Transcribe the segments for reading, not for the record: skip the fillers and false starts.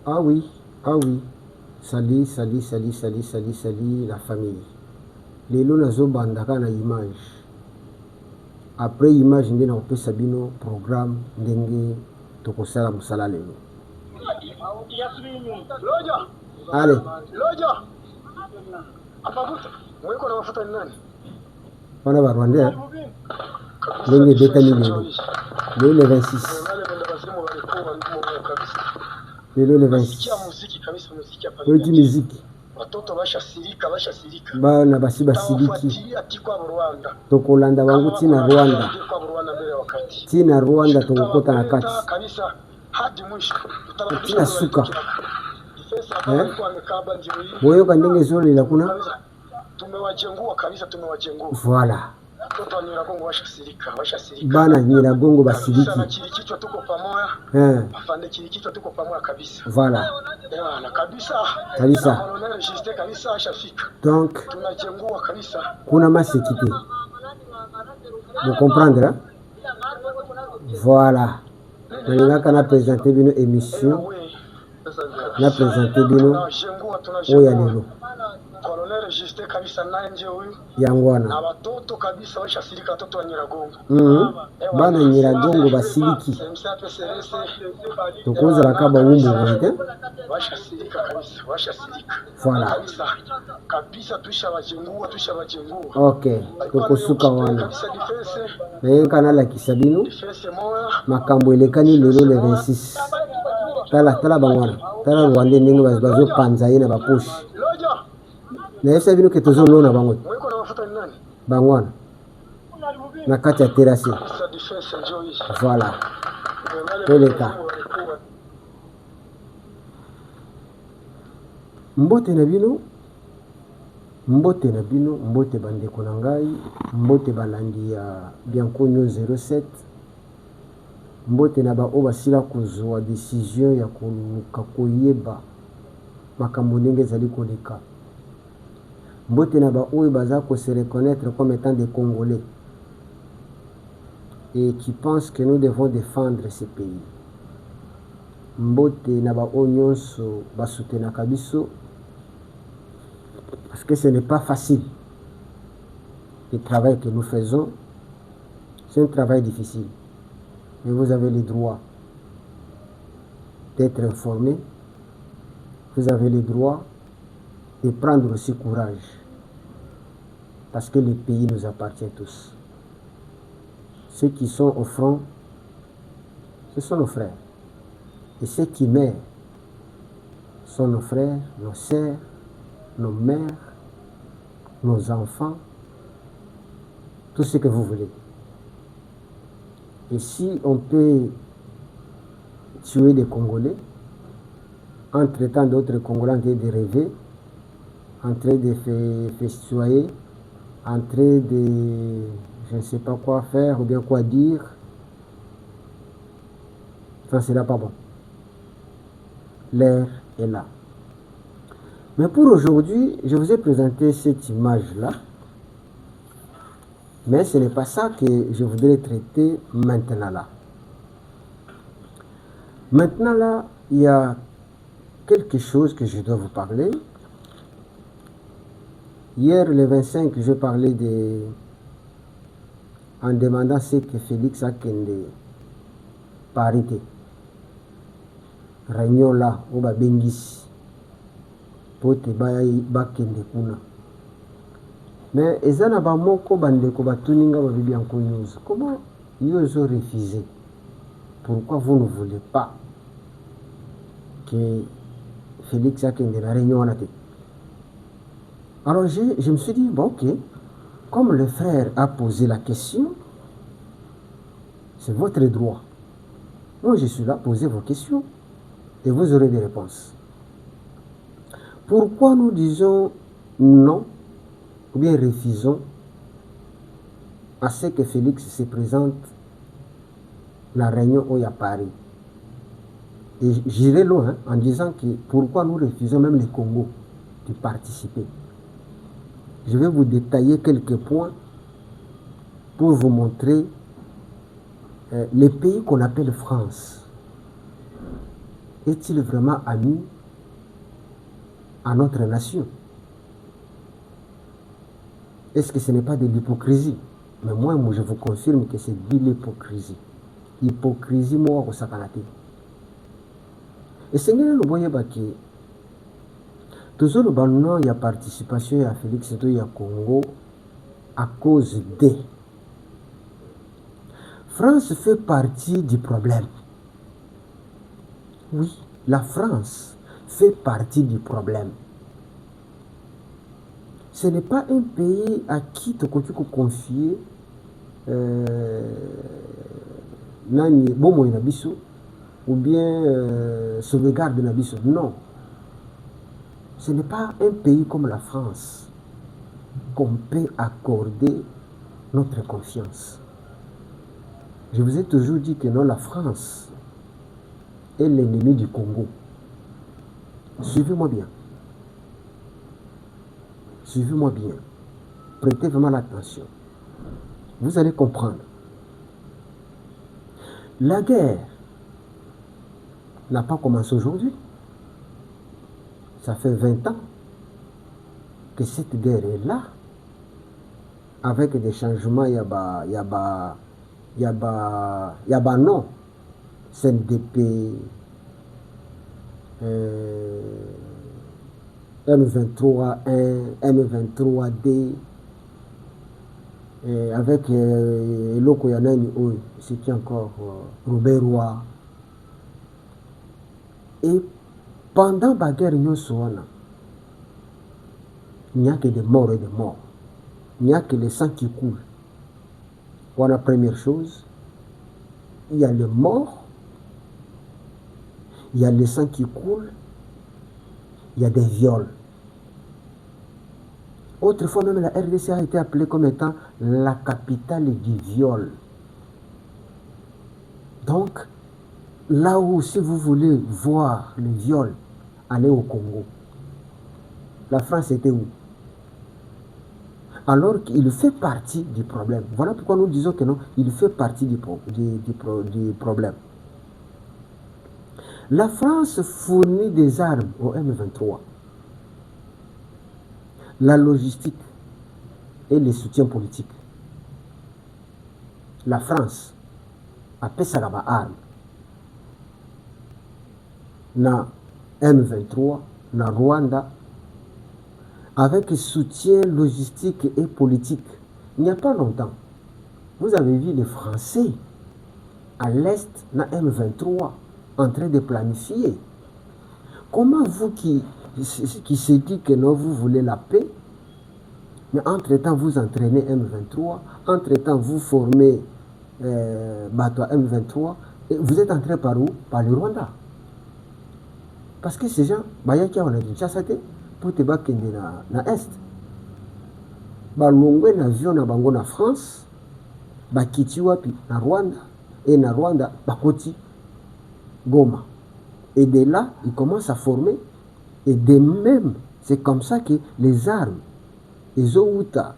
Ah oui, ah oui. Salut, salut, salut, salut, salut, salut la famille. Lelo nazobandaka na image. Après image nde na kopesa bino programme ndenge tokosala mosala lelo. Allez. Wana ba Rwandais ndenge betani lelo. Lelo le 26. Lelo le 26. Weti muziki. Bana basi basiliki. Tokolanda bango tina Rwanda. Tina Rwanda tokokota na kati. Tina suka. Boyoka ndenge ezolela kuna. Voilà. Bana Nyiragongo basiliki. Voilà. Kabisa. Donc, kuna masekite. Vous comprendre? Hein? Voilà. Nalingaka na présenter bino émission. Na présenter bino oya lelo. Yangwana. Bana Nyiragongo basiliki. Tokozala kaba wumbu bonte. Voilà. Ok. Tokosuka wana. Nayenga nalakisa bino. Makambo elekani lelo le 26. Tala bangwana. Tala Rwanda ndenge bazo panza ye na baposhi. Na yesa bino ke tozolona bango. Bangwana. Na kati ya terrasse. Voilà. Toleka. Mbote na bino. Mbote na bino. Mbote bandeko na ngai. Mbote balandi ya Bianconio 07. Mbote na ba oba sila kozwa décision ya koluka koyeba makambo ndenge ezali koleka. Mbote na ba oyo baza ko se reconnaître comme étant des Congolais et qui pensent que nous devons défendre ce pays. Mbote na ba oyo nyonso basutenaka biso parce que ce n'est pas facile le travail que nous faisons. C'est un travail difficile. Mais vous avez le droit d'être informé. Vous avez le droit de prendre aussi courage. Parce que le pays nous appartient tous. Ceux qui sont au front, ce sont nos frères. Et ceux qui meurent sont nos frères, nos sœurs, nos mères, nos enfants, tout ce que vous voulez. Et si on peut tuer des Congolais, entre tant d'autres Congolais en train de rêver, en train de festoyer, en train de je ne sais pas quoi faire ou bien quoi dire, ça ne sera pas bon. L'heure est là. Mais pour aujourd'hui, je vous ai présenté cette image-là. Mais ce n'est pas ça que je voudrais traiter maintenant là. Maintenant là, il y a quelque chose que je dois vous parler. Hier, le 25, je parlais en demandant ce que Félix Akende parité. Réunion là, au Bengis. Pote Bakende Kuna. Mais ezana ba moko bandeko batuninga ba Bianco News. Comment ils ont refusé? Pourquoi vous ne voulez pas que Félix Akende la réunion en a été? Alors je me suis dit, bon ok, comme le frère a posé la question, c'est votre droit. Moi je suis là, posez vos questions et vous aurez des réponses. Pourquoi nous disons non ou bien refusons à ce que Félix se présente la réunion où il y a Paris? Et j'irai loin en disant que pourquoi nous refusons même les Congo de participer. Je vais vous détailler quelques points pour vous montrer les pays qu'on appelle France. est-il vraiment ami à notre nation? Est-ce que ce n'est pas de l'hypocrisie? Mais moi, je vous confirme que c'est de l'hypocrisie. Hypocrisie, moi, au sakanate. Et c'est que nous voyons que toujours le il y a participation à Félix Tshisekedi à Congo à cause de France fait partie du problème. Oui, la France fait partie du problème. Ce n'est pas un pays à qui tu peux confier nani bomo inabiso ou bien sauvegarde inabiso. Non. Ce n'est pas un pays comme la France qu'on peut accorder notre confiance. Je vous ai toujours dit que non, la France est l'ennemi du Congo. Suivez-moi bien. Suivez-moi bien. Prêtez vraiment l'attention. Vous allez comprendre. La guerre n'a pas commencé aujourd'hui. Ça fait 20 ans que cette guerre est là. Avec des changements, il y a non. CNDP, M23-1, M23-D, avec Eloko Yanani, c'est qui encore Robert Roy. Et pendant la guerre, il n'y a que des morts et des morts. Il n'y a que le sang qui coule. Voilà la première chose. Il y a les morts, il y a le sang qui coule, il y a des viols. Autrefois même, la RDC a été appelée comme étant la capitale du viol. Donc, là où, si vous voulez voir le viol, allez au Congo. La France était où? Alors qu'il fait partie du problème. Voilà pourquoi nous disons que non, il fait partie du problème. La France fournit des armes au M23. La logistique et les soutiens politiques. La France a fait ça là-bas armes. Na M23, na Rwanda, avec soutien logistique et politique. Il n'y a pas longtemps, vous avez vu les Français à l'Est, na M23, en train de planifier. Comment vous qui se dit que non, vous voulez la paix, mais entre-temps vous entraînez M23, entre-temps vous formez M23, et vous êtes entré par où? Par le Rwanda. Parce que ces gens, il y a qui ont dit chassate pour te battre na Est. Balongwe na avion na bango na France, bakiti wapi na Rwanda, et na Rwanda, bakoti Goma. Et de là, ils commencent à former. Et de même, c'est comme ça que les armes, les Outa,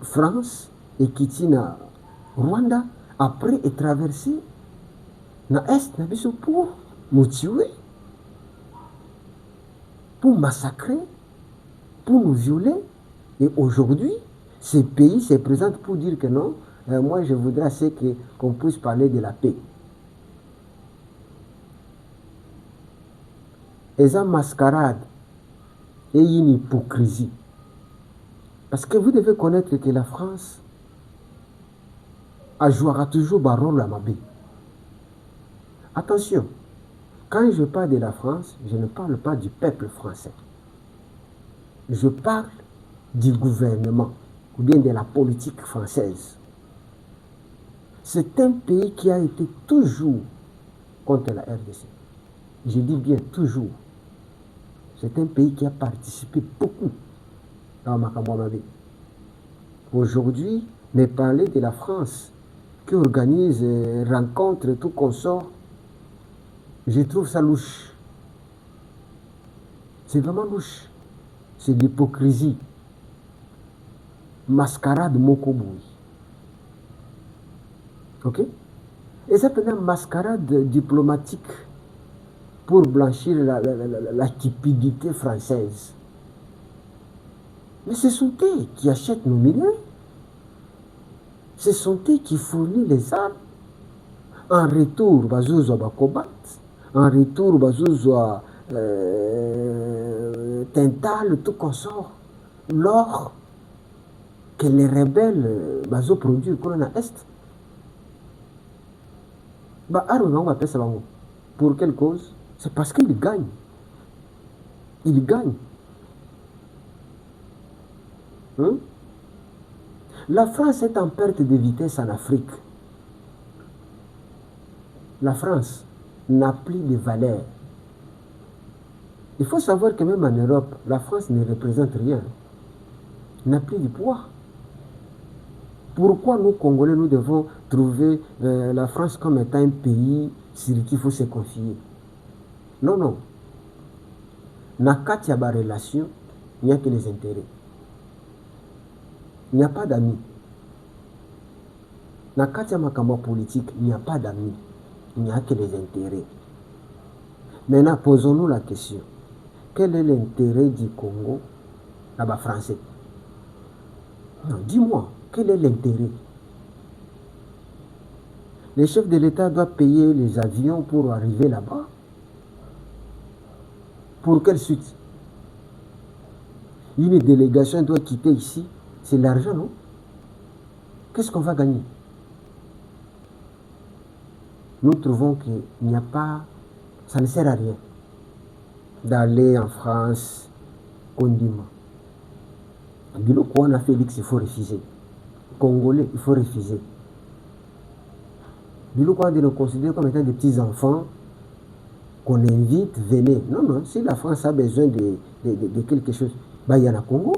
France et Kitina, Rwanda, après est traversé na Est, na biso pour nous tuer, pour massacrer, pour nous violer. Et aujourd'hui, ces pays se présentent pour dire que non, moi je voudrais qu'on puisse parler de la paix. Et en mascarade et une hypocrisie. Parce que vous devez connaître que la France jouera toujours un rôle à Mabé. Attention, quand je parle de la France, je ne parle pas du peuple français. Je parle du gouvernement ou bien de la politique française. C'est un pays qui a été toujours contre la RDC. Je dis bien toujours. C'est un pays qui a participé beaucoup dans Makambouamabé. Aujourd'hui, mais parler de la France qui organise rencontres et tout consort, je trouve ça louche. C'est vraiment louche. C'est de l'hypocrisie. Mascarade mokoboui. Ok? Et ça peut être une mascarade diplomatique pour blanchir la cupidité française. Mais ce sont eux qui achètent nos minerais. Ce sont eux qui fournissent les armes. En retour, bazouzo bakobat. En retour, bazouzo tintal, tout consort. L'or que les rebelles bazo produire kolona est. Bah, pour quelle cause? C'est parce qu'ils gagnent. Ils gagnent. Hein? La France est en perte de vitesse en Afrique. La France n'a plus de valeur. Il faut savoir que même en Europe, la France ne représente rien. N'a plus de poids. Pourquoi nous, Congolais, nous devons trouver la France comme étant un pays sur qui il faut se confier? Non, non. Nakati Yaba relation, il n'y a que les intérêts. Il n'y a pas d'amis. Nakati Makamba politique, il n'y a pas d'amis. Il n'y a que les intérêts. Maintenant, posons-nous la question. Quel est l'intérêt du Congo là-bas français? Non, dis-moi, quel est l'intérêt? Les chefs de l'État doivent payer les avions pour arriver là-bas. Pour quelle suite? Une délégation doit quitter ici. C'est l'argent, non? Qu'est-ce qu'on va gagner? Nous trouvons qu'il n'y a pas... Ça ne sert à rien d'aller en France, Kondima. Biloko on a Félix, il faut refuser. Congolais, il faut refuser. Biloko on nous considère comme étant des petits-enfants qu'on invite, venez. Non, non, si la France a besoin de quelque chose, bah, il y en a Congo.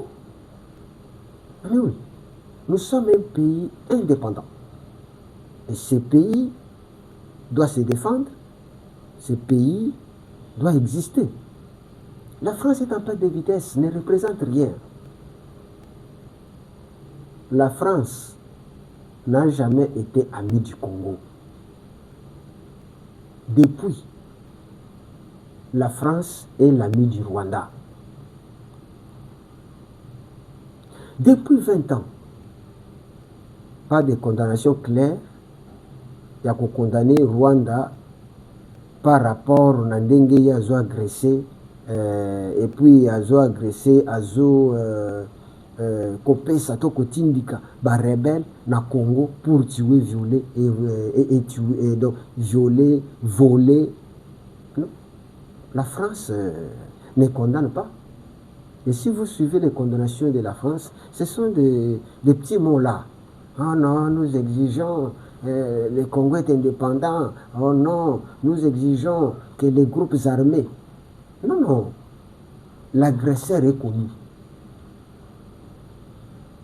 Mais oui, nous sommes un pays indépendant. Et ce pays doit se défendre. Ce pays doit exister. La France est en perte de vitesse, ne représente rien. La France n'a jamais été amie du Congo. Depuis, la France est l'amie du Rwanda. Depuis 20 ans, pas de condamnation claire, il y a qu'on condamner Rwanda par rapport à Ndenge Yazo agressé, et puis Yazo agressé, Yazo Kopesa Toko Tindika, ba rebelle na Congo pour tuer, violer et tuer, et donc violer, voler. Non. La France ne condamne pas. Et si vous suivez les condamnations de la France, ce sont des petits mots là. Ah non, nous exigeons le Congo est indépendant. Oh non, nous exigeons que les groupes armés. Non, non. L'agresseur est connu.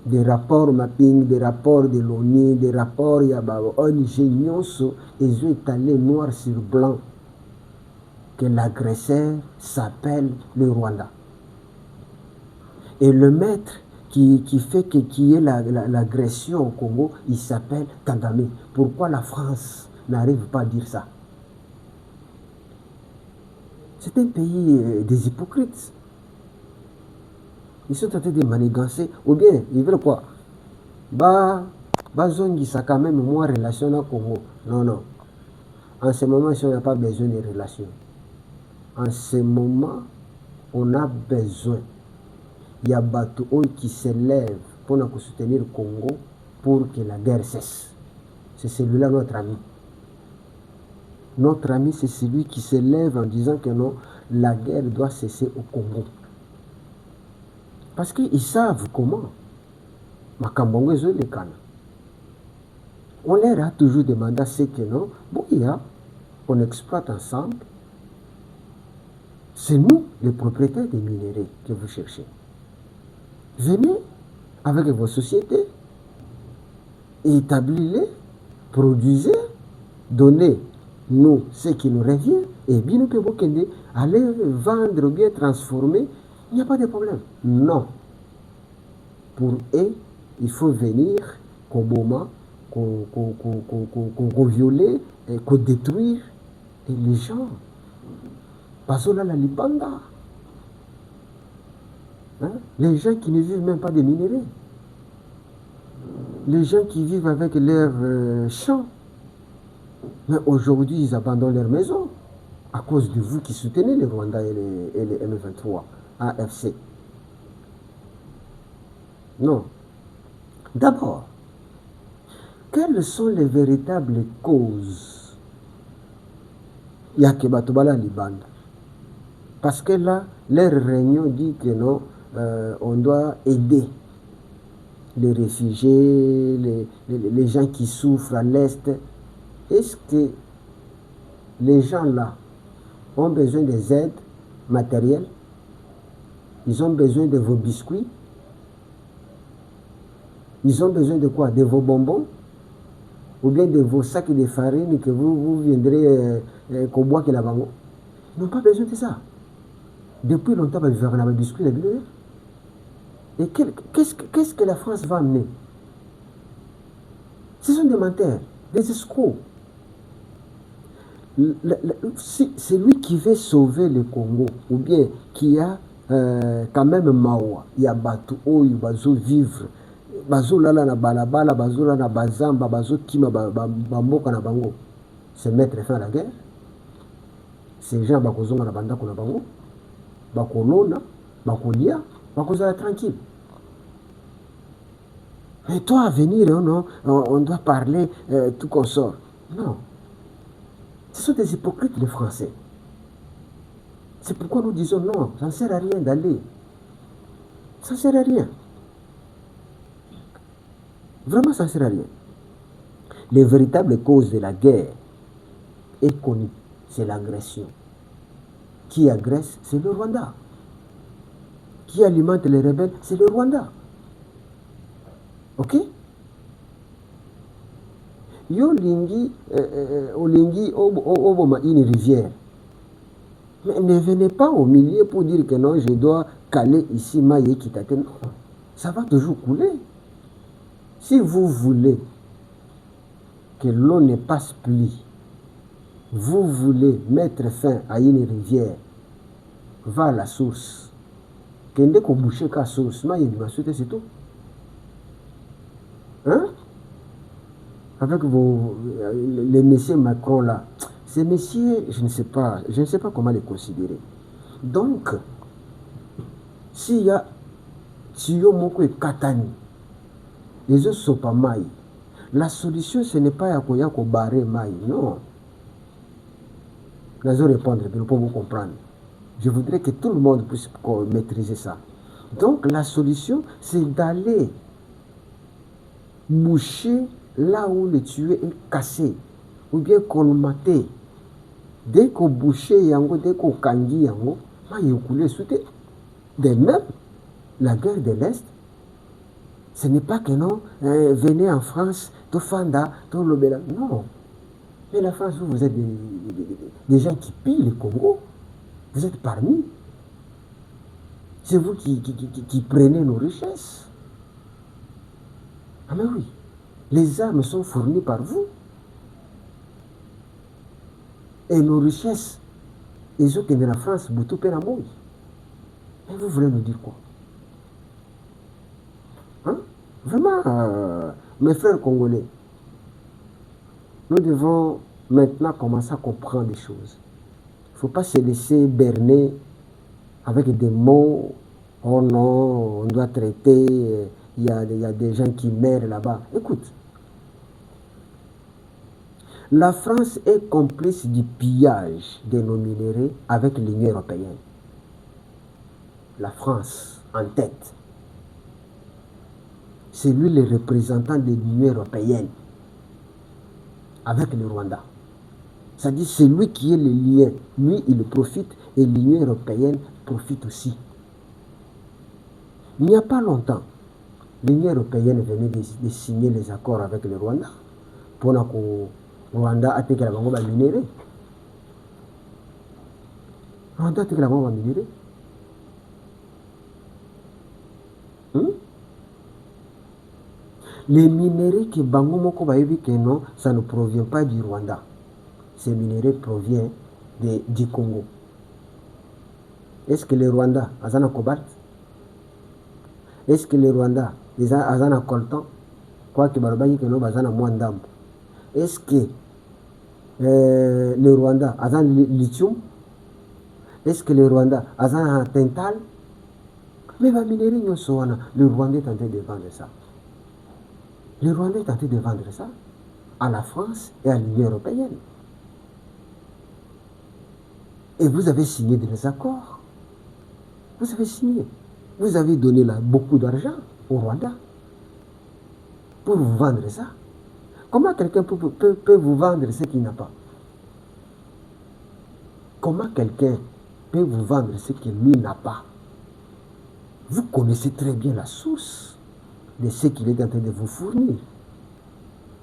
Des rapports mapping, des rapports de l'ONU, des rapports Yabao, ONG Nyonso, ils ont étalé noir sur blanc que l'agresseur s'appelle le Rwanda. Et le maître qui fait qui est l'agression au Congo, il s'appelle Kagame. Pourquoi la France n'arrive pas à dire ça? C'est un pays des hypocrites. Ils sont en train de manigancer. Ou bien, ils veulent quoi? Zongi, ça quand même moins relation au Congo. Non, non. En ce moment, on n'a pas besoin de relations. En ce moment, on a besoin. Il y a Bateau qui se lève pour soutenir le Congo pour que la guerre cesse. C'est celui-là notre ami. Notre ami, c'est celui qui se lève en disant que non, la guerre doit cesser au Congo. Parce qu'ils savent comment. Makambongo est le Kana. On leur a toujours demandé ce que non. Bon, on exploite ensemble. C'est nous, les propriétaires des minerais, que vous cherchez. Venez avec vos sociétés, établissez-les, produisez, donnez-nous ce qui nous revient, et bien nous pouvons aller vendre ou bien transformer, il n'y a pas de problème. Non. Pour eux, il faut venir Koboma, qu'on violer, qu'on détruire, et les gens Bazola la libanda. Hein? Les gens qui ne vivent même pas des minéraux. Les gens qui vivent avec leurs champs. Mais aujourd'hui, ils abandonnent leur maison à cause de vous qui soutenez les Rwandais et les M23, AFC. Non. D'abord, quelles sont les véritables causes? Il y a que Batobala Libanda. Parce que là, leur réunion dit que non, on doit aider les réfugiés, les gens qui souffrent à l'Est. Est-ce que les gens là ont besoin des aides matérielles? Ils ont besoin de vos biscuits? Ils ont besoin de quoi? De vos bonbons? Ou bien de vos sacs de farine que vous viendrez qu'on boit que là-bas? Ils n'ont pas besoin de ça. Depuis longtemps, ils vivent avec des biscuits. Et qu'est-ce que la France va amener? Ce sont des menteurs, des escrocs. C'est lui qui veut sauver le Congo, ou bien qui a quand même Mawa, il y a Batu Oyo, Bazo vivre, Bazo Lala na Balabala, Bazo Lala na Bazamba, Bazo Kima, Bamboka na Bango, c'est mettre fin à la guerre. Ces gens Bakozonga na Bandako na Bango, Bakolona, Bakolia, Bakozala tranquille. Et toi, à venir, non, on doit parler tout consort. Non. Ce sont des hypocrites, les Français. C'est pourquoi nous disons non, ça ne sert à rien d'aller. Ça ne sert à rien. Vraiment, ça ne sert à rien. Les véritables causes de la guerre est connue, c'est l'agression. Qui agresse, c'est le Rwanda. Qui alimente les rebelles, c'est le Rwanda. Ok? Yo lingi, olingi, oboma une rivière. Mais ne venez pas au milieu pour dire que non, je dois caler ici, maïe, kitate. Non, ça va toujours couler. Si vous voulez que l'eau ne passe plus, vous voulez mettre fin à une rivière, va à la source. Kende ko boucher ka source, maïe, c'est tout. Hein? Avec les messieurs Macron là, ces messieurs, je ne sais pas comment les considérer. Donc, s'il y a Tiyo Moko et Katani, les autres sont pas maïs. La solution, ce n'est pas Yakoyako barrer maïs, non. Je vais répondre, pour vous comprendre. Je voudrais que tout le monde puisse maîtriser ça. Donc, la solution, c'est d'aller boucher là où le tueur est cassé, ou bien colmaté. Dès qu'on bouche yango, dès qu'on kangi yango, il y a coulé sous terre. De même, la guerre de l'Est, ce n'est pas que non, venez en France, to fanda, to lobela. Non. Mais la France, vous êtes des gens qui pillent le Congo. Vous êtes parmi. C'est vous qui prenez nos richesses. Ah mais oui. Les armes sont fournies par vous. Et nos richesses, ils ont que de la France, Boutou Pénamoui. Et vous voulez nous dire quoi? Hein? Vraiment, mes frères congolais, nous devons maintenant commencer à comprendre des choses. Il ne faut pas se laisser berner avec des mots. Oh non, on doit traiter, il y a des gens qui meurent là-bas. Écoute, la France est complice du pillage de nos minéraux avec l'Union européenne. La France en tête. C'est lui le représentant de l'Union européenne avec le Rwanda. C'est-à-dire c'est lui qui est le lien. Lui, il profite et l'Union européenne profite aussi. Il n'y a pas longtemps, l'Union européenne venait de signer les accords avec le Rwanda pour que Rwanda a été la banque minérale. Rwanda a été la banque minérale. Les minéraux que Bango Moko va dire que non, ça ne provient pas du Rwanda. Ces minéraux proviennent du Congo. Est-ce que le Rwanda a un cobalt? Est-ce que le Rwanda a un coltan? Quoi que Barbaï que nous avons moins d'âme. Est-ce que le Rwanda a un lithium? Est-ce que le Rwanda a un tintal? Mais la minerie, le Rwanda est en train de vendre ça. Le Rwanda est en train de vendre ça à la France et à l'Union européenne. Et vous avez signé des accords. Vous avez signé. Vous avez donné là beaucoup d'argent au Rwanda pour vous vendre ça. Comment quelqu'un peut vous vendre ce qu'il n'a pas? Comment quelqu'un peut vous vendre ce qu'il n'a pas? Vous connaissez très bien la source de ce qu'il est en train de vous fournir.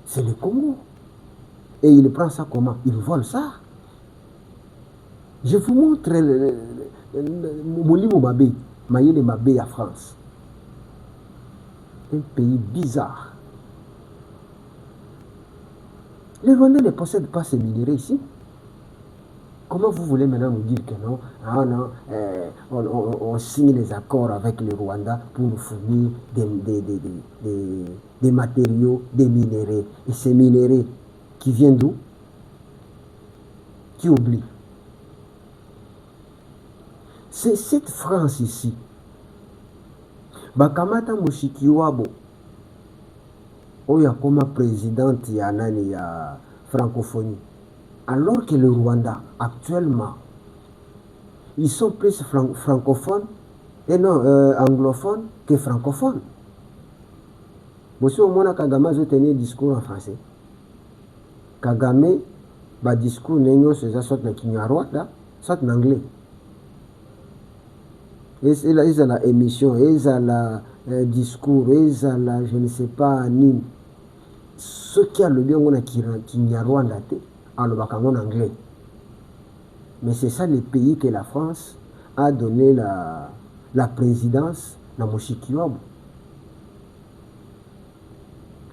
C'est le Congo. Et il prend ça comment? Il vole ça. Je vous montre Molimo Mabé, Mayele Mabé à France. Un pays bizarre. Les Rwandais ne possèdent pas ces minéraux ici. Comment vous voulez maintenant nous dire que non, on signe les accords avec le Rwanda pour nous fournir des matériaux, des minéraux. Et ces minéraux qui viennent d'où? Qui oublie? C'est cette France ici. Bakamata Mushikiwabo, oya comme présidente ya nani ya francophonie. Alors que le Rwanda, actuellement, ils sont plus francophones et non anglophones que francophones. Monsieur Omona Kagame a tenu un discours en français. Kagame, ba discours n'est pas soit na Kinyarwanda, soit en anglais. Ils ont la émission, ils ont la discours, ils ont la je ne sais pas ni. Ce qui a le bien on a Kinyarwanda en anglais. Mais c'est ça le pays que la France a donné la présidence dans Mushikiwabo.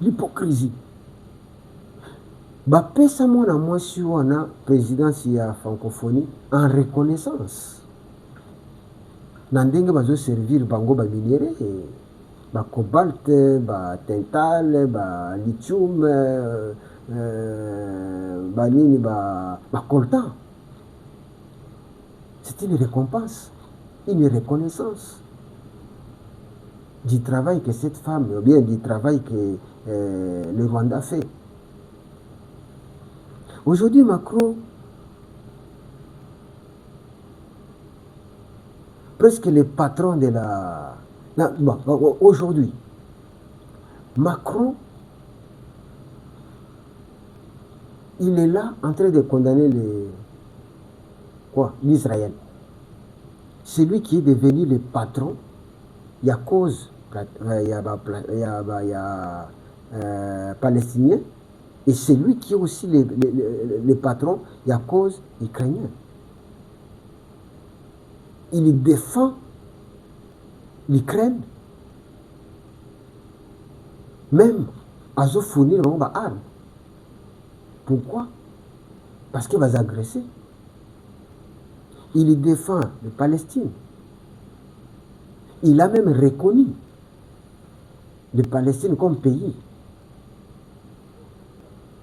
L'hypocrisie. Bapesa mona mwasi wana présidence ya francophonie en reconnaissance. Nandenge bazo servir bango ba minéraux, ba cobalt, ba tintal, ba lithium, ba nini ba coltan. C'est une récompense, une reconnaissance du travail que cette femme, ou bien du travail que le Rwanda fait. Aujourd'hui, Macron, presque le patron de la... Non, aujourd'hui, Macron, il est là en train de condamner l'Israël. C'est lui qui est devenu le patron. Il y a cause, il y a palestinien, et c'est lui qui est aussi le patron, il y a cause ukrainien. Il défend l'Ukraine, même à se fournir une arme. Pourquoi? Parce qu'il va agresser. Il défend la Palestine. Il a même reconnu la Palestine comme pays.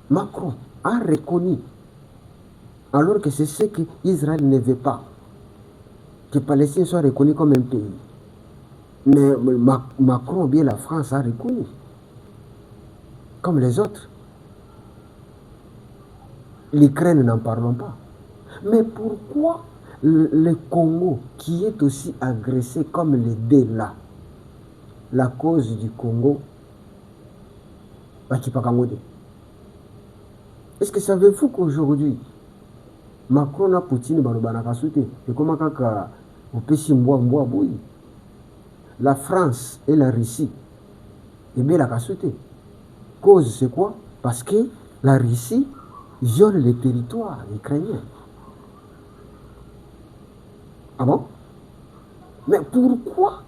Macron a reconnu, alors que c'est ce qu'Israël ne veut pas, que la Palestine soit reconnue comme un pays. Mais Macron, bien la France, a reconnu, comme les autres. L'Ukraine, n'en parlons pas. Mais pourquoi le Congo, qui est aussi agressé comme les deux là, la cause du Congo, est-ce que savez-vous qu'aujourd'hui, Macron a Poutine, et comment la France et la Russie, et bien la cause c'est quoi? Parce que la Russie viole les territoires ukrainiens. Ah bon? Mais pourquoi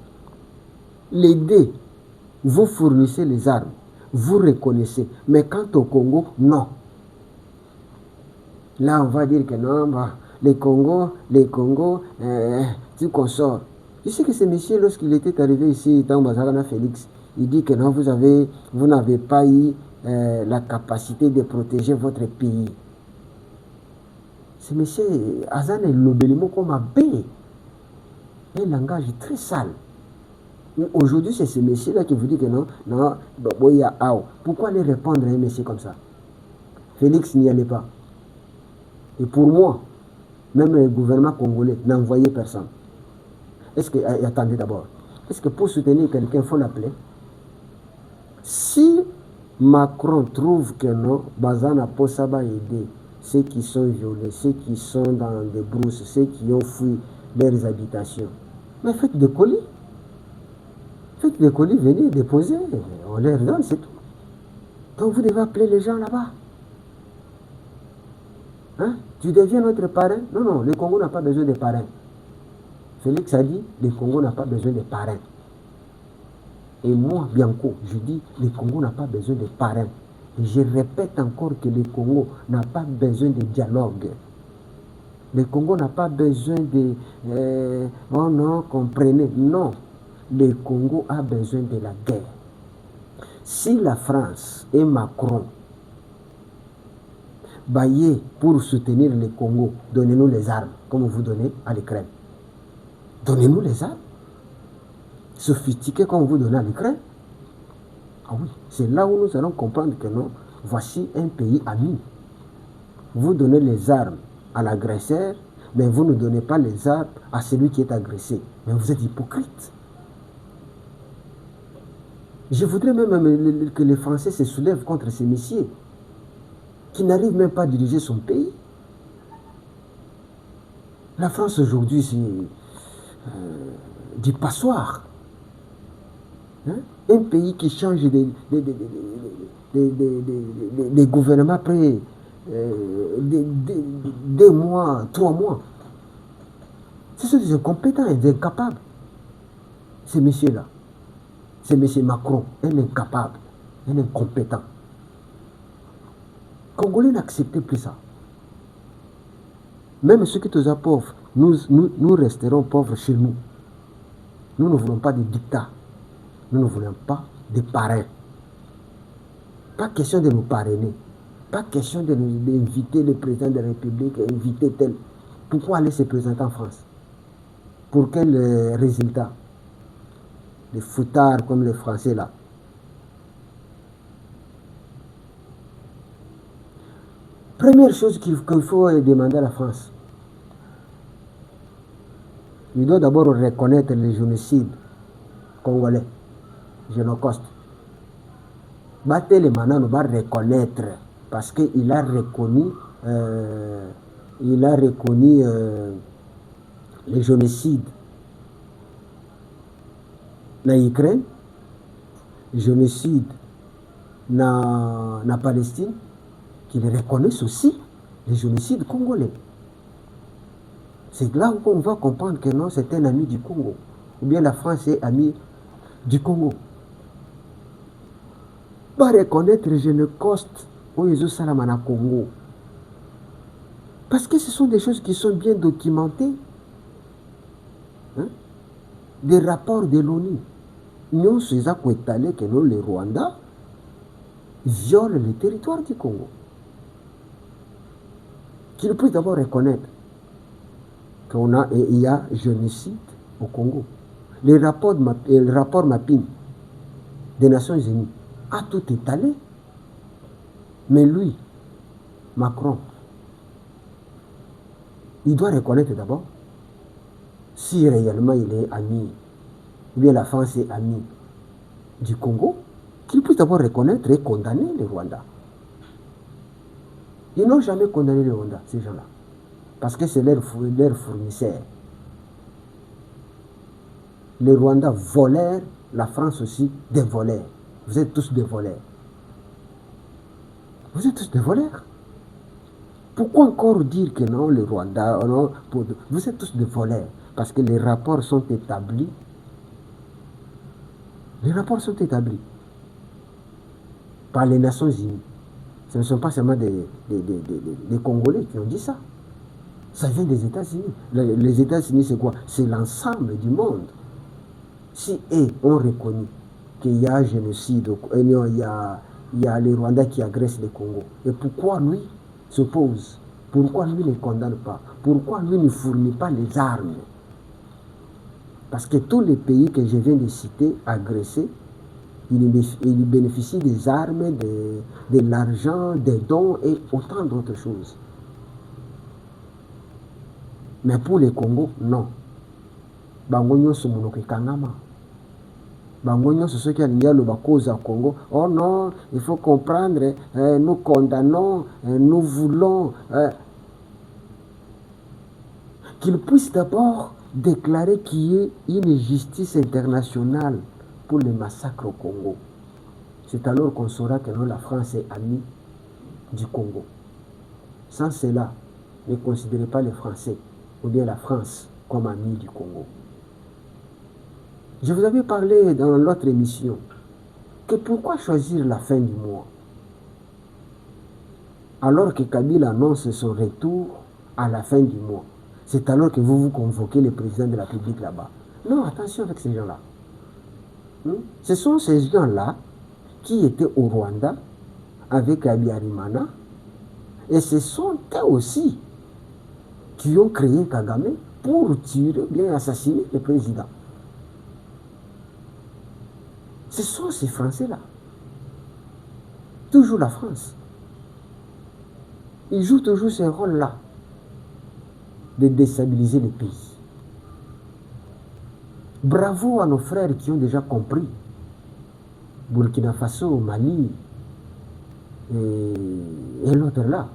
les deux, vous fournissez les armes, vous reconnaissez, mais quant au Congo, non. Là, on va dire que non, les Congos, tu consors. Tu sais que ce monsieur, lorsqu'il était arrivé ici, dans Bazarana Félix, il dit que non, vous n'avez pas eu la capacité de protéger votre pays. Ce monsieur, Azan est l'obélimo comme un B. Un langage très sale. Aujourd'hui, c'est ce monsieur-là qui vous dit que non, pourquoi aller répondre à un monsieur comme ça? Félix n'y allait pas. Et pour moi, même le gouvernement congolais n'envoyait personne. Est-ce que, attendez d'abord, est-ce que pour soutenir quelqu'un, il faut l'appeler? Si Macron trouve que non, Bazana Posaba aider ceux qui sont violés, ceux qui sont dans des brousses, ceux qui ont fui leurs habitations, mais faites des colis. Faites des colis, venez déposer, on leur donne, c'est tout. Donc vous devez appeler les gens là-bas. Hein? Tu deviens notre parrain? Non, non, le Congo n'a pas besoin de parrain. Félix a dit, le Congo n'a pas besoin de parrain. Et moi, Bianco, je dis, le Congo n'a pas besoin de parrain. Et je répète encore que le Congo n'a pas besoin de dialogue. Le Congo n'a pas besoin de... oh non, comprenez. Non, le Congo a besoin de la guerre. Si la France et Macron baillent pour soutenir le Congo, donnez-nous les armes, comme vous donnez à l'Ukraine. Donnez-nous les armes. Sophistiqués comme vous donnez à l'Ukraine. Ah oui, c'est là où nous allons comprendre que non, voici un pays ami. Vous donnez les armes à l'agresseur, mais vous ne donnez pas les armes à celui qui est agressé. Mais vous êtes hypocrite. Je voudrais même que les Français se soulèvent contre ces messieurs qui n'arrivent même pas à diriger son pays. La France aujourd'hui, c'est du passoire. Hein? Un pays qui change des gouvernements après 2 mois, 3 mois. Ce sont des incompétents et des incapables. Ces messieurs-là. C'est M. Macron, un incapable, un incompétent. Congolais n'acceptez plus ça. Même ceux qui sont pauvres, nous resterons pauvres chez nous. Nous ne voulons pas de dictats. Nous ne voulons pas de parrains. Pas question de nous parrainer. Pas question d'inviter le président de la République, inviter tel. Pourquoi aller se présenter en France? Pour quel résultat? Les foutards comme les Français là. Première chose qu'il faut demander à la France, il doit d'abord reconnaître le génocide congolais, génocide. Battez les manants, on va reconnaître parce qu'il a reconnu, le génocide. Na Ukraine, génocide na Palestine, qu'ils reconnaissent aussi le génocide congolais. C'est là où on va comprendre que non, c'est un ami du Congo. Ou bien la France est amie du Congo. Pas reconnaître le génocide au Yesu Salamana Congo. Parce que ce sont des choses qui sont bien documentées. Hein? Des rapports de l'ONU. Nous sommes étalés que le Rwanda viole le territoire du Congo. Qu'il puisse d'abord reconnaître qu'il y a génocide au Congo. Le rapport mapping des Nations Unies a tout étalé. Mais lui, Macron, il doit reconnaître d'abord si réellement il est ami, ou bien la France est amie du Congo, qu'il puisse d'abord reconnaître et condamner le Rwanda. Ils n'ont jamais condamné le Rwanda, ces gens-là, parce que c'est leur fournisseur. Les Rwandais volèrent, la France aussi, des voleurs. Vous êtes tous des voleurs. Vous êtes tous des voleurs. Pourquoi encore dire que non, le Rwanda, non, vous êtes tous des voleurs? Parce que les rapports sont établis. Les rapports sont établis par les Nations Unies. Ce ne sont pas seulement des Congolais qui ont dit ça. Ça vient des États-Unis. Les États-Unis, c'est quoi? C'est l'ensemble du monde. Si eux ont reconnu qu'il y a génocide, non, il y a les Rwandais qui agressent le Congo, et pourquoi lui s'oppose? Pourquoi lui ne condamne pas? Pourquoi lui ne fournit pas les armes? Parce que tous les pays que je viens de citer, agressés, ils bénéficient des armes, de l'argent, des dons et autant d'autres choses. Mais pour le Congo, non. Bango nyonso monoko ekangama. Bango nyonso soki alingi aloba cause ya Congo, oh non, il faut comprendre, nous condamnons, nous voulons qu'il puisse d'abord déclarer qu'il y ait une justice internationale pour les massacres au Congo. C'est alors qu'on saura que non, la France est amie du Congo. Sans cela, ne considérez pas les Français ou bien la France comme amie du Congo. Je vous avais parlé dans l'autre émission que pourquoi choisir la fin du mois alors que Kabila annonce son retour à la fin du mois. C'est alors que vous convoquez le président de la République là-bas. Non, attention avec ces gens-là. Ce sont ces gens-là qui étaient au Rwanda avec Habyarimana et ce sont eux aussi qui ont créé Kagame pour tuer, bien assassiner le président. Ce sont ces Français-là. Toujours la France. Ils jouent toujours ce rôle-là de déstabiliser le pays. Bravo à nos frères qui ont déjà compris. Burkina Faso, Mali et l'autre là.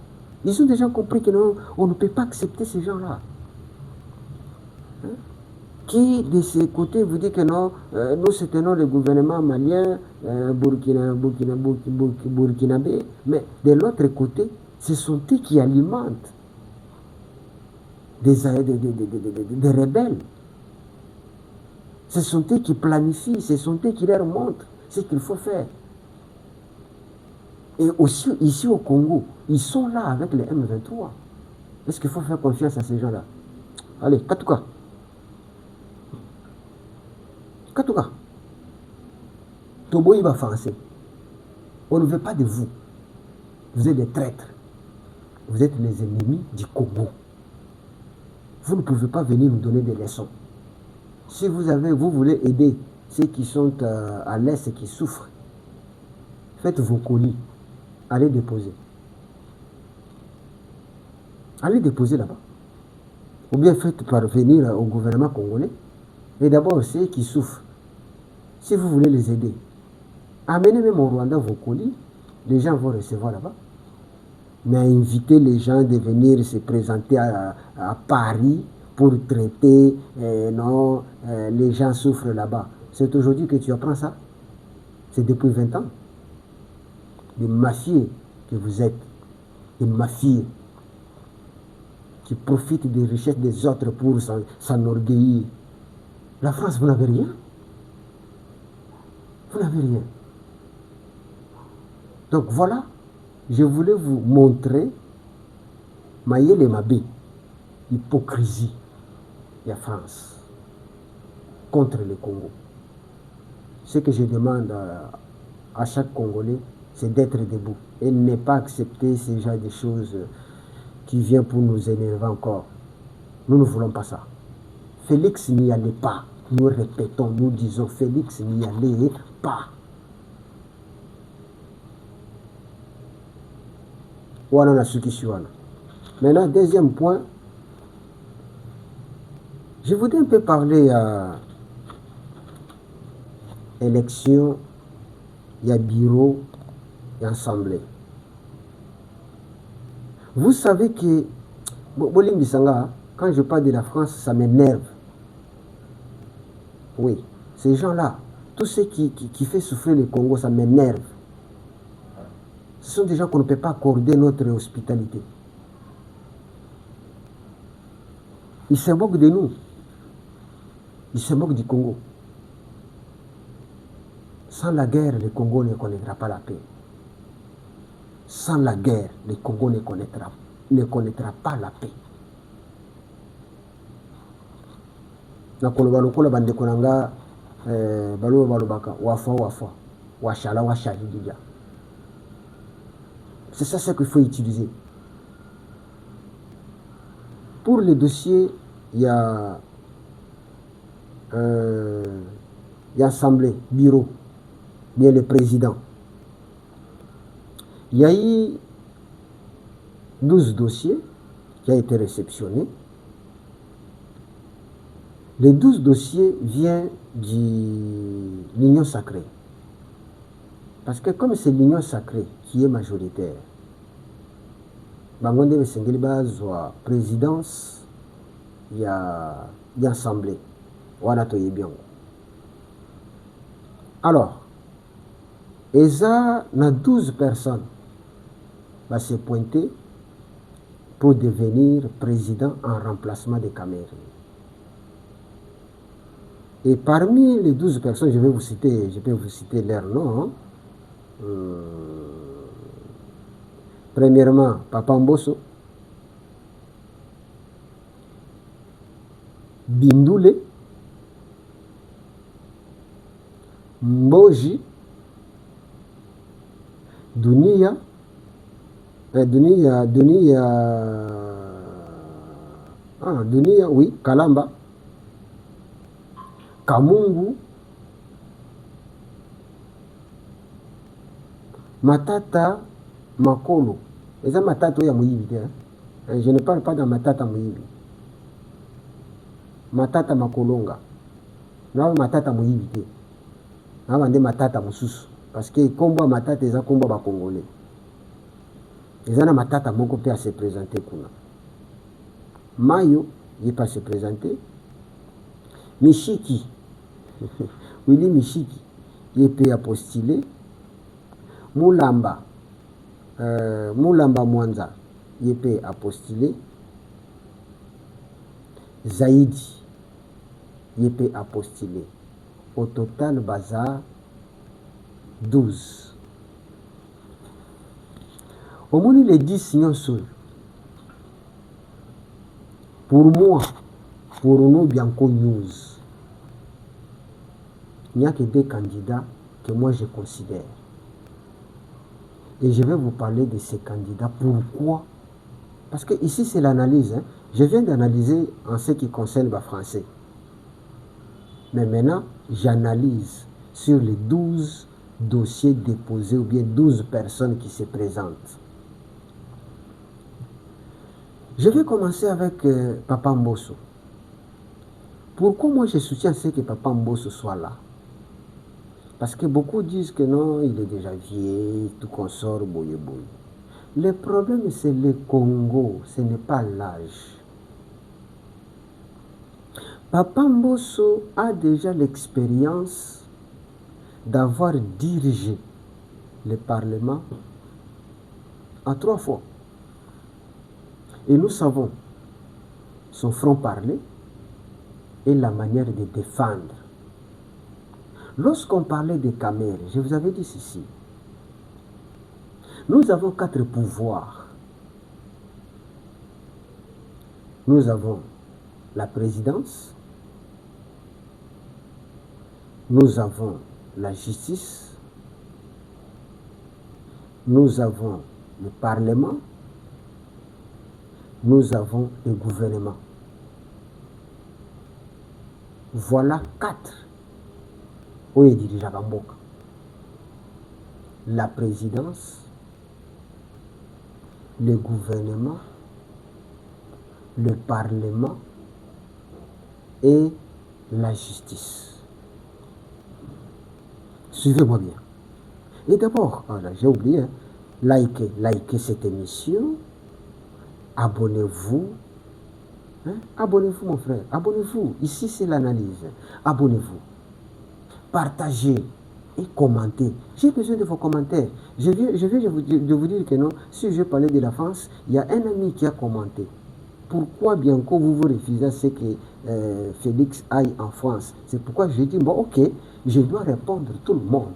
Ils ont déjà compris que non, on ne peut pas accepter ces gens-là. Qui de ces côtés vous dit que non, nous soutenons le gouvernement malien, burkinabé, mais de l'autre côté, ce sont eux qui alimentent des rebelles. Ce sont eux qui planifient, ce sont eux qui leur montrent ce qu'il faut faire. Et aussi ici au Congo, ils sont là avec les M23. Est-ce qu'il faut faire confiance à ces gens-là? Allez, Katouka. Katouka. Toboï va français. On ne veut pas de vous. Vous êtes des traîtres. Vous êtes les ennemis du Congo. Vous ne pouvez pas venir nous donner des leçons. Si vous voulez aider ceux qui sont à l'Est et qui souffrent, faites vos colis. Allez déposer. Allez déposer là-bas. Ou bien faites parvenir au gouvernement congolais. Et d'abord, ceux qui souffrent. Si vous voulez les aider, amenez même au Rwanda vos colis. Les gens vont recevoir là-bas. Mais invitez les gens de venir se présenter à Paris pour traiter, les gens souffrent là-bas. C'est aujourd'hui que tu apprends ça. C'est depuis 20 ans. Des mafieux que vous êtes. Des mafieux qui profitent des richesses des autres pour s'enorgueillir. La France, vous n'avez rien. Vous n'avez rien. Donc voilà, je voulais vous montrer Mayele Mabé, l'hypocrisie de la France contre le Congo. Ce que je demande à chaque Congolais, c'est d'être debout et ne pas accepter ce genre de choses qui viennent pour nous énerver encore. Nous ne voulons pas ça. Félix n'y allait pas. Nous répétons, nous disons, Félix n'y allait pas. Maintenant, deuxième point, je voudrais un peu parler à élection, il y a bureau et assemblée. Vous savez que, quand je parle de la France, ça m'énerve. Oui, ces gens-là, tous ceux qui font souffrir le Congo, ça m'énerve. Ce sont des gens qu'on ne peut pas accorder notre hospitalité. Ils se moquent de nous. Ils se moquent du Congo. Sans la guerre, le Congo ne connaîtra pas la paix. Sans la guerre, le Congo ne connaîtra pas la paix. na koloba lokola bandeko na nga baloba balobaka wafa washala washalidia. C'est ça ce qu'il faut utiliser. Pour les dossiers, il y a assemblée, bureau, bien le président. Il y a eu 12 dossiers qui ont été réceptionnés. Les 12 dossiers viennent de l'Union sacrée. Parce que comme c'est l'Union sacrée qui est majoritaire, Bangonde Sengeli Bazwa, présidence, il y a l'Assemblée. Alors, et ça, il y a 12 personnes qui se pointer pour devenir président en remplacement de Cameroun. Et parmi les 12 personnes, je peux vous citer leurs noms. Premièrement, Papa Mbosso, Bindoule, Mboji, Dunia, oui, Kalamba, Kamungu, Matata Makolo. Et ça, Matata ya Mouyibi. Je ne parle pas de Matata Mouyibi. Matata Makolonga. Non, Matata Mouyibi. Non, Matata Moussous. Parce que combat Matata, c'est un combat congolais. Ils ont Matata Moko peut se présenter. Mayo, il peut se présenter. Mishiki. Willy Mishiki, il peut postuler. Moulamba Mwanza, il peut postuler. Zaidi, il peut postuler. Au total, bazar 12. Au moins, les 10 signaux sont. Pour moi, pour nous, Bianco News, il n'y a que 2 candidats que moi je considère. Et je vais vous parler de ces candidats. Pourquoi? Parce que ici, c'est l'analyse. Je viens d'analyser en ce qui concerne le français. Mais maintenant, j'analyse sur les 12 dossiers déposés ou bien 12 personnes qui se présentent. Je vais commencer avec Papa Mbosso. Pourquoi moi je soutiens ce que Papa Mbosso soit là? Parce que beaucoup disent que non, il est déjà vieil, tout consort, boye. Le problème, c'est le Congo, ce n'est pas l'âge. Papa Mbosso a déjà l'expérience d'avoir dirigé le Parlement en 3 fois. Et nous savons son franc-parler et la manière de défendre. Lorsqu'on parlait de Cameroun, je vous avais dit ceci. Nous avons 4 pouvoirs. Nous avons la présidence, nous avons la justice, nous avons le Parlement, nous avons le gouvernement. Voilà 4. Où est dirigé Bamboka? La présidence, le gouvernement, le Parlement et la justice. Suivez-moi bien. Et d'abord, j'ai oublié, likez cette émission, abonnez-vous. Abonnez-vous mon frère, abonnez-vous. Ici c'est l'analyse. Abonnez-vous. Partagez et commentez. J'ai besoin de vos commentaires. Je viens de vous dire que non, si je parlais de la France, il y a un ami qui a commenté. Pourquoi Bianco vous refusez à ce que Félix aille en France? C'est pourquoi je dis, bon ok, je dois répondre tout le monde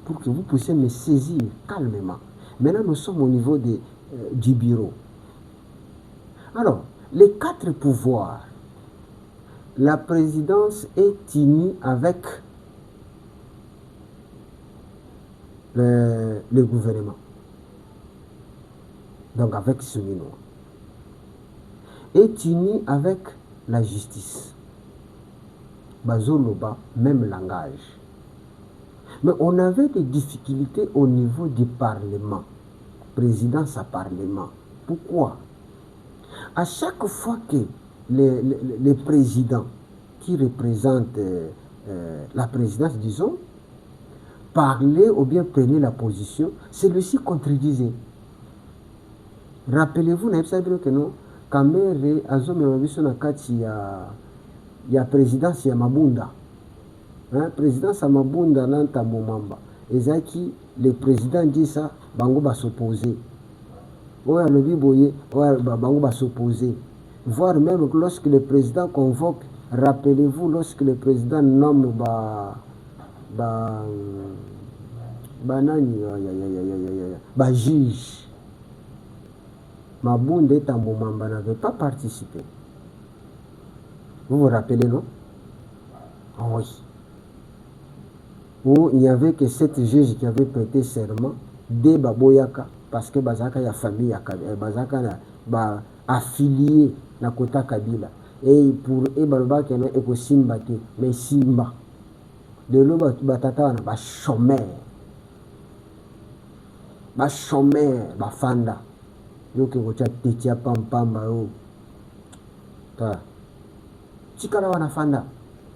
pour que vous puissiez me saisir calmement. Maintenant nous sommes au niveau du bureau. Alors, les 4 pouvoirs, la présidence est unie avec le gouvernement. Donc avec Souminwa. Est unie avec la justice. Bazoloba, même langage. Mais on avait des difficultés au niveau du Parlement. Présidence à Parlement. Pourquoi? À chaque fois que les présidents qui représentent la présidence, disons, parlaient ou bien prenaient la position, celui-ci contredisait. Rappelez-vous, vous savez que non, Kamere azomema biso na kati ya présidence ya Mabunda. Hein, présidence ya Mabunda na Ntambo Mamba. Ezaki le président dit ça, bango va s'opposer. Ouais, le biboye, ouais, bango va s'opposer. Voire même lorsque le président convoque, rappelez-vous, lorsque le président nomme juge. Mabunda et Ntambo Mamba n'avaient pas participé. Vous vous rappelez, non? Oui. Où il n'y avait que 7 juges qui avaient prêté serment de Baboyaka, parce que Bazaka ya famille, Bazaka na affilié na Kota Kabila. Et pour Ebalba qui a eko Simba te, mais Simba. De l'eau batata na ba chômeur. Ba chômeur, ba fanda. Yo ke kocha tetia pampamba yo. Ta. Chikala wana fanda.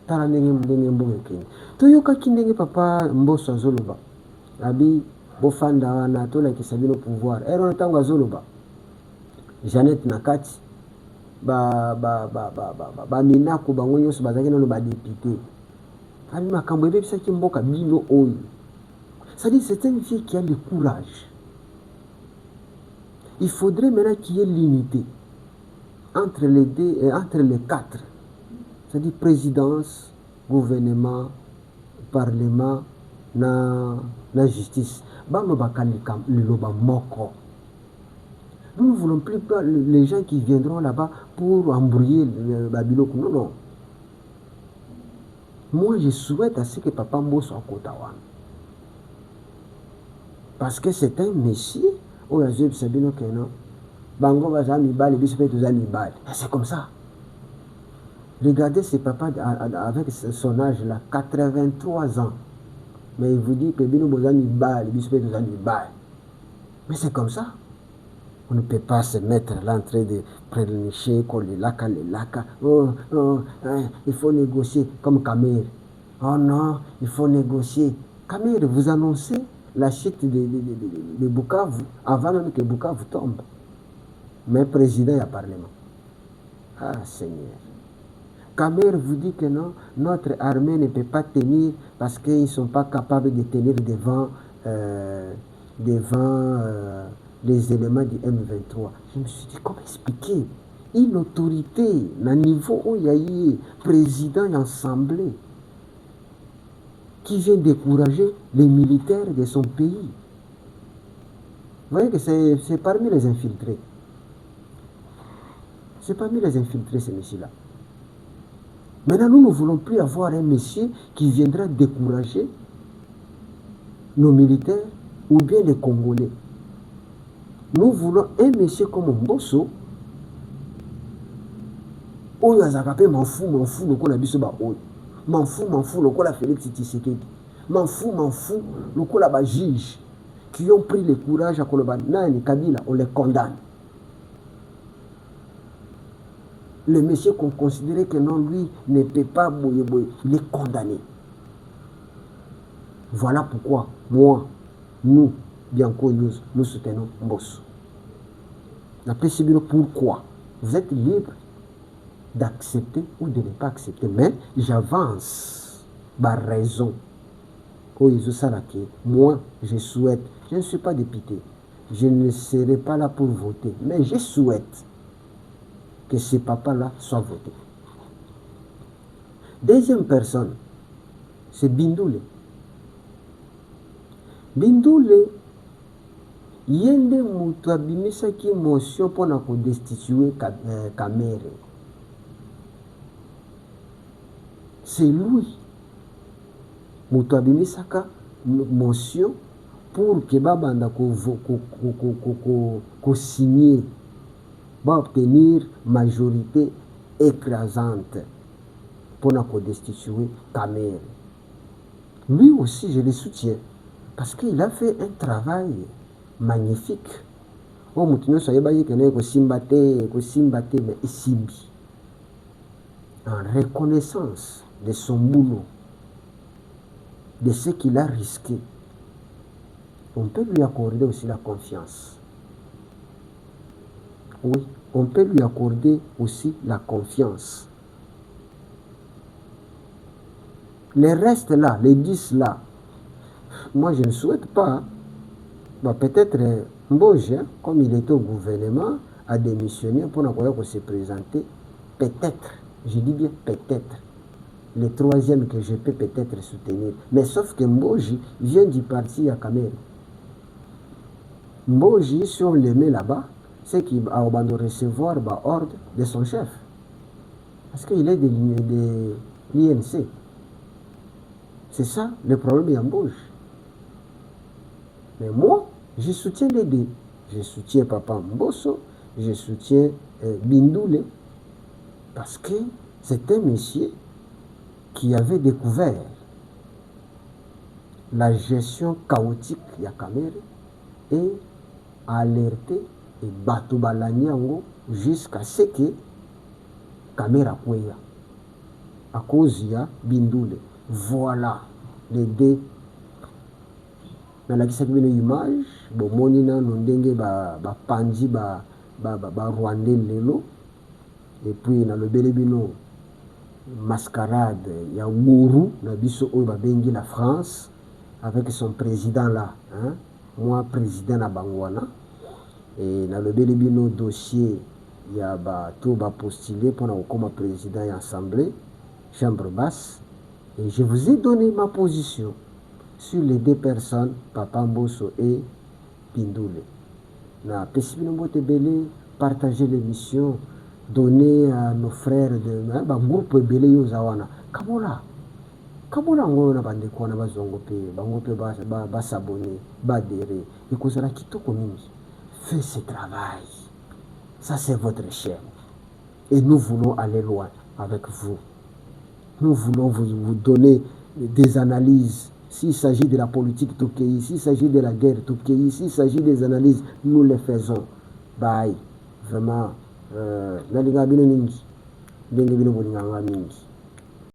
Tala ndenge mbongo kene. Toyokaki ndenge papa Mbosso azoloba. Abi bofanda wana tolakisa bino pouvoir. Ero na ntango azoloba. Jeannette Nakati baminako bango nyonso bazalaki nano badepute. Abi makambo ebebisaki mboka bino oyo. C'est-à-dire c'est une fille qui a le courage. Il faudrait maintenant qu'il y ait l'unité entre les deux, entre les quatre. C'est-à-dire présidence, gouvernement, parlement, na justice. Nous ne voulons plus les gens qui viendront là-bas pour embrouiller le Babiloko. Non, non. Moi, je souhaite à ce que Papa Mbosso soit à Kotawan. Parce que c'est un messie. C'est comme ça. Regardez ce papa avec son âge là, 83 ans. Mais il vous dit que Bino Bozani Bal, mais c'est comme ça. On ne peut pas se mettre là en train de prénicher les laka. Il faut négocier comme Kamere. Oh non, il faut négocier. Kamere, vous annoncez la chute de Bukavu avant même que Bukavu tombe. Mais président et parlement. Ah Seigneur. Kamere vous dit que non, notre armée ne peut pas tenir parce qu'ils ne sont pas capables de tenir devant les éléments du M23. Je me suis dit, comment expliquer une autorité, à niveau où il y a eu président et assemblée qui vient décourager les militaires de son pays. Vous voyez que c'est parmi les infiltrés. C'est parmi les infiltrés, ces messieurs-là. Maintenant, nous ne voulons plus avoir un monsieur qui viendra décourager nos militaires ou bien les Congolais. Nous voulons un monsieur comme Mbosso. Oyo azakape m'en fous lokola biso ba oyo. M'en fous lokola Félix Tshisekedi. M'en fous lokola ba juge qui ont pris le courage à koloba nani Kabila, on les condamne. Le monsieur qu'on considérait que non, lui ne peut pas boye, il est condamné. Voilà pourquoi moi, nous, Bianco News, nous soutenons Mbosso. Pourquoi? Vous êtes libre d'accepter ou de ne pas accepter. Mais j'avance par raison. Moi, je souhaite, je ne suis pas député, je ne serai pas là pour voter, mais je souhaite que ce papa-là soit voté. Deuxième personne, c'est Bindoule. Bindoule, yende mutu abimisaki motion pour destituer Kamere. c'est lui moto abimisaka motion pour que babanda signer va obtenir majorité écrasante pour destituer Kamere. Lui aussi, je le soutiens parce qu'il a fait un travail magnifique. Oh, mutu nyonso ayebaki kene kosimba te, mais isimbi. En reconnaissance de son boulot, de ce qu'il a risqué, on peut lui accorder aussi la confiance. Oui, on peut lui accorder aussi la confiance. Les restes là, les 10 là, moi je ne souhaite pas. Bah, peut-être Mbonge, comme il était au gouvernement, a démissionné pour se présenter. Peut-être, je dis bien peut-être, le troisième que je peux peut-être soutenir. Mais sauf que Mbonge vient du parti à Kamere. Mbonge, si on le met là-bas, c'est qu'il va recevoir l'ordre de son chef. Parce qu'il est de l'INC. C'est ça le problème de Mbonge. Mais moi, je soutiens les deux. Je soutiens Papa Mbosso, je soutiens Bindoule, parce que c'est un monsieur qui avait découvert la gestion chaotique de Kamere et a alerté et Batubalanyango jusqu'à ce que Kamere Kweya à cause de Bindoule. Voilà les deux. Nalakisaki bino image bomoni nano ndenge bapanzi Rwandais lelo, et puis nalobeli bino mascarade ya Mourou na biso oyo babengi la France avec son président là, hein? Moi président na bangwana, et nalobeli bino dossier ya bato postulé pour comme président ya assemblée chambre basse, et je vous ai donné ma position sur les deux personnes, Papa Mbosso et Bindoule. Na pesibino mbote belé, partager l'émission, donner à nos frères de groupe belé yozawana. Kabola ngo na bande kwa na bazongo pe, bango pe ba s'abonner, ba adhérer. Et kozala kitoko mingi. Faites ce travail. Ça c'est votre chaîne. Et nous voulons aller loin avec vous. Nous voulons vous donner des analyses. S'il s'agit de la politique Toukei, s'il s'agit de la guerre Toukei, s'il s'agit des analyses, nous les faisons. Bye. Vraiment, nalinga bino mingi. Ndenge bino bolinganga mingi.